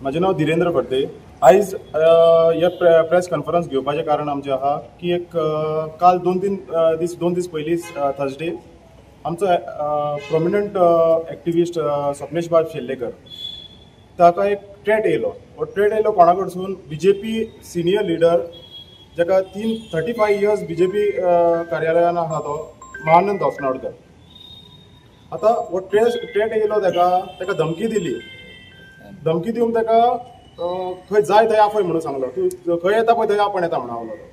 माझे नाव धीरेंद्र फडते। आयज हे प्रेस कॉन्फरन्स घेवपाचें कारण आमचें आहा की एक काल दोन दीस पयलीं थर्सडे आमचो प्रोमिनंट एक्टिविस्ट स्वप्नेश बाब शेल्लेकर ताका एक ट्रेट येयलो। हो ट्रेट येयलो कोणा कडसून? बीजेपी सिनियर लिडर जाका 35 इयर्स बीजेपी कार्यालयान आहा तो महानंद हसनावडकर। आता हो ट्रेट येयलो ताका धमकी दिली। धमकी दिवन ताका खंय जाय थंय आपय म्हणून सांगलो, तूं खंय येता पळय थंय आपण येता म्हणून सांगलो तो।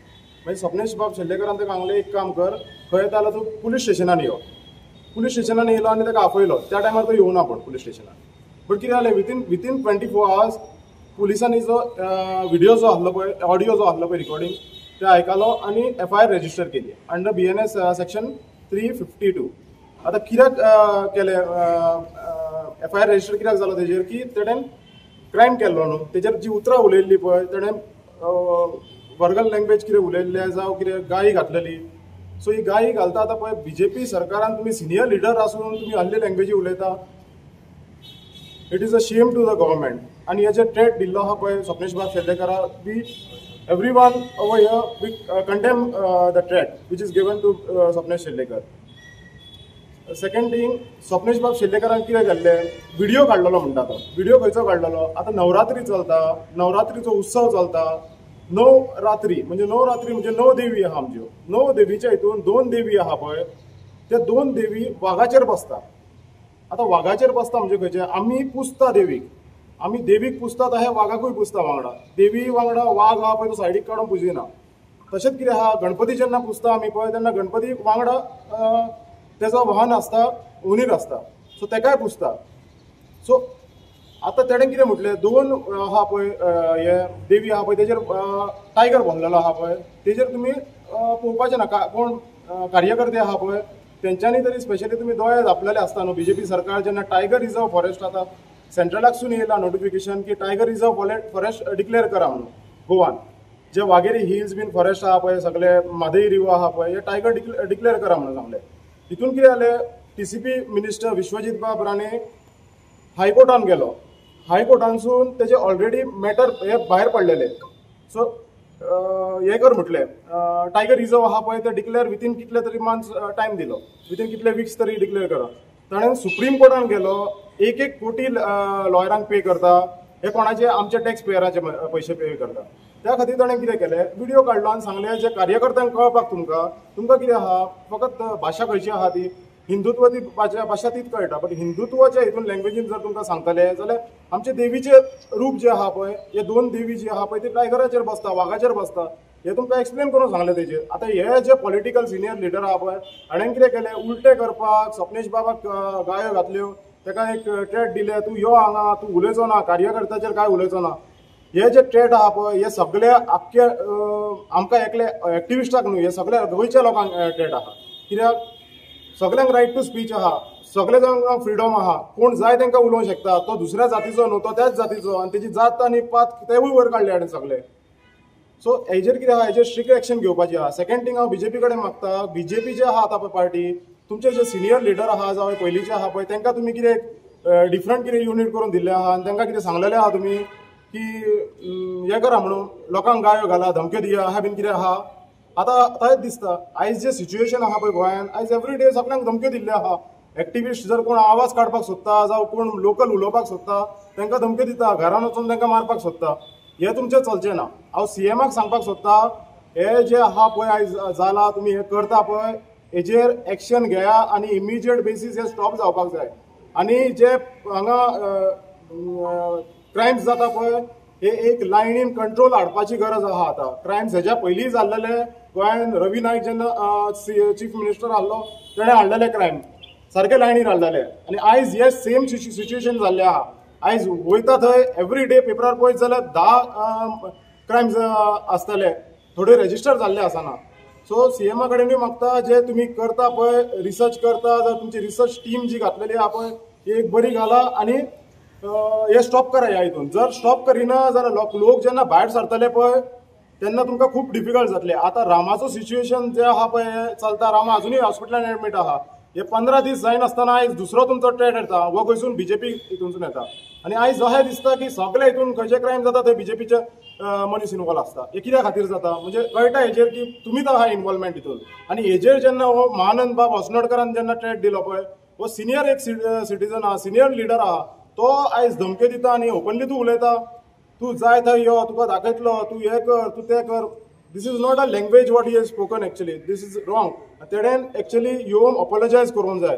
मागीर स्वप्नेश बाब शेल्लेकरान ताका सांगलें एक काम कर, खंय येता जाल्यार तूं पुलीस स्टेशनान यो। पुलीस स्टेशनान येयलो आनी ताका आपयलो। त्या टायमार तो येवना पण पुलीस स्टेशनान। बट कितें जालें, विथीन 24 आवर्स पुलिसांनी जो व्हिडिओ जो आसलो पळय, ऑडियो जो आसलो पळय रिकॉर्डिंग, ते आयकलो आनी FIR रजिस्टर केली अंडर BNS सेक्शन 352। आता कित्याक केलें FIR रजिस्टर कित्याक जालो तेजेर की तेणें क्रायम केल्लो न्हू, तेजेर जी उतरां उलयल्ली पळय तेणें वर्गल लँग्वेज कितें उलयल्लें जावं कितें गाळी घातलेली। सो ही गाळी घालता आतां पळय बीजेपी सरकारान तुमी सिनियर लिडर आसून तुमी असले लँग्वेजी उलयता, it is a shame to the government. आनी हे जे ट्रेट दिल्लो आहा पळय स्वप्नेश बाब शेल्लेकरा, we everyone over here we condemn the trait which is given to Swapnesh Shellekar. Second thing, Swapnesh बाब शेल्लेकरान कितें केल्लें, व्हिडिओ काडलेलो म्हणटा तो। व्हिडिओ खंयचो काडलेलो? आतां नवरात्री चलता, नवरात्रीचो उत्सव चलता। 9 रात्री म्हणजे 9 देवी आहा आमच्यो। 9 देवीच्या हितून 2 देवी आहा पळय, त्या 2 देवी वाघाचेर बसता। आता वाघाचेर बसता म्हणजे खंयचे? आमी पुजता देवीक, आमी देवीक पुजता तशें वाघाकूय पुजता वांगडा। देवी वांगडा वाघ आहा पळय तो सायडीक काडून पुजिना। तशेंच कितें आहा, गणपती जेन्ना पुजता आमी पळय तेन्ना गणपती वांगडा तेजो वाहन आसता, उंदीर आसता, सो तेकाय पुजता। सो आतां तेणें कितें म्हटलें, 2 आहा पळय हे देवी आहा पळय तेजेर टायगर बसलेलो आहा पळय, तेजेर तुमी पळोवपाचें ना। कोण कार्यकर्ते आहा पळय तेंच्यांनी तरी स्पेशली तुमी दोळे धापलेले आसता न्हू। बीजेपी सरकार जेन्ना टायगर रिजर्व फॉरेस्ट आतां सेंट्रलाकसून येयला नोटिफिकेशन की टायगर रिजर्व फॉरेस्ट डिक्लेअर करा म्हणून गोवान। जे वाघेरी हिल्स बीन फॉरेस्ट आहा पळय, सगळे मादई रिव आहा पळय, हे टायगर डिक्लेअर करा म्हणून सांगलें। हितून कितें जालें, TCP मिनिस्टर विश्वजीत बाब राणे हायकोर्टान गेलो। हायकोर्टानसून तेजे ऑलरेडी मॅटर हे भायर पडलेले। सो हे कर म्हटलें, टायगर रिजर्व आहा पळय ते डिक्लेअर विथीन कितले तरी मंथ्स टायम दिलो, विथीन कितले वीक्स तरी डिक्लेअर करा। ताणें सुप्रीम कोर्टान गेलो, 1 कोटी लॉयरांक पे करता, हे कोणाचे? आमचे टॅक्स पेयराचे पैसे पे करता। त्या खातीर ताणें कितें केलें, व्हिडिओ काडलो आनी सांगलें जे कार्यकर्त्यांक कळपाक तुमकां कितें आहा, फकत भाशा खंयची आहा ती हिंदुत्व, ती भाशा तीच कळटा। बट हिंदुत्वाच्या हितून लँग्वेजीन जर तुमकां सांगतले जाल्यार आमचे देवीचे रूप जे आहा पळय, हे 2 देवी जी आहा पळय ती टायगराचेर बसता, वाघाचेर बसता, हे तुमकां एक्सप्लेन करून सांगलें तेजेर। आतां हे जे पॉलिटिकल सिनियर लिडर आहा पळय हाणें कितें केलें, उलटे करपाक स्वप्नेश बाबाक गायो घातल्यो, ताका एक ट्रेट दिलें, तूं यो हांगा, तूं उलयचो ना, कार्यकर्त्याचेर काय उलयचो ना। हे जे ट्रेट आहा पळय हे सगळे आख्खे आमकां एकले एक्टिविस्टाक न्हू, हे सगळे गोंयच्या लोकांक ट्रेट आहा। कित्याक सगळ्यांक रायट टू स्पीच आहा, सगळे जाणांक फ्रिडम आहा, कोण जाय तांकां उलोवंक शकता। तो दुसऱ्या जातीचो न्हू, तो त्याच जातीचो, आनी तेजी जात आनी पात तेवूय वयर काडले हाणें सगळे। सो हेजेर कितें आहा, हेजेर स्ट्रिक्ट एक्शन घेवपाची आहा। सेकंड थिंग, हांव बीजेपी कडेन मागता, बीजेपी जे आहा आतां पळय पार्टी, तुमचे जे सिनियर लिडर आहा जावं पयलींचे आहा पळय तांकां तुमी कितें डिफरंट कितें युनीट करून दिल्लें आहा आनी तांकां कितें सांगलेलें आहा तुमी की हे करा म्हणून, लोकांक गायो घाला, धमक्यो दिया, ह्या बीन कितें आहा। आतां थंयच दिसता आयज जे सिच्युएशन आहा पळय गोंयांत, आयज एवरी डे सगळ्यांक धमक्यो दिल्ले आहा। एक्टिविस्ट जर कोण आवाज काडपाक सोदता जावं कोण लोकल उलोवपाक सोदता तांकां धमक्यो दिता, घरान वचून तांकां मारपाक सोदता। हे तुमचें चलचें ना। हांव CMाक सांगपाक सोदता, हे जे आहा पळय आयज जाला, तुमी हे करता पळय हेजेर एक्शन घेया आनी इमिजिएट बेसीस हे स्टॉप जावपाक जाय। आनी जे हांगा क्रायम्स जाता पळय हे एक लायनीन कंट्रोल हाडपाची गरज आहा। आतां क्रायम्स हेज्या पयलीं जाल्लेले गोंयांत, रवी नायक जेन्ना चीफ मिनिस्टर आहलो तेणें हाडलेले क्रायम सारके लायनीन हाडलेले, आनी आयज हे सेम सिच्युएशन जाल्लें आहा। आयज वयता थंय एवरी डे पेपरार पळयत जाल्यार 10 क्रायम्स आसतले, थोडे रजिस्टर जाल्ले आसना। सो CMा कडेनूय मागता, जे तुमी करता पळय रिसर्च करता, जावं तुमची रिसर्च टीम जी घातलेली आहा पळय ती एक बरी घाला आनी हे स्टॉप करा ह्या हितून। जर स्टॉप करिना जाल्यार लोक जेन्ना भायर सरतले पळय तेन्ना तुमकां खूब डिफिकल्ट जातलें। आतां रामाचो सिच्युएशन जे आहा पळय चलता, रामा अजुनूय हॉस्पिटलान एडमीट आहा, हे 15 दीस जायनासतना आयज दुसरो तुमचो ट्रेड येता, हो खंयसून बीजेपी हितूनसून येता. आनी आयज अशें दिसता की सगळे हितून खंयचे क्रायम जाता थंय बीजेपीचे मनीस इन्वॉल्व आसता. हे कित्या खातीर जाता म्हणजे कळटा हेजेर की तुमीच आहा इन्वॉल्वमेंट हितून. आनी हेजेर जेन्ना हो महानंद बाब होसनोडकरान जेन्ना ट्रेड दिलो पळय, हो सिनियर एक सिटीजन आहा, सिनियर लिडर आहा, तो आयज धमके दिता आनी ओपनली तूं उलयता, तूं जाय थंय यो, तुका दाखयतलो, तूं हें कर, तूं तें कर. This is not a language what he has spoken actually. This is wrong. तेणेन actually येवन apologize करूंक जाय.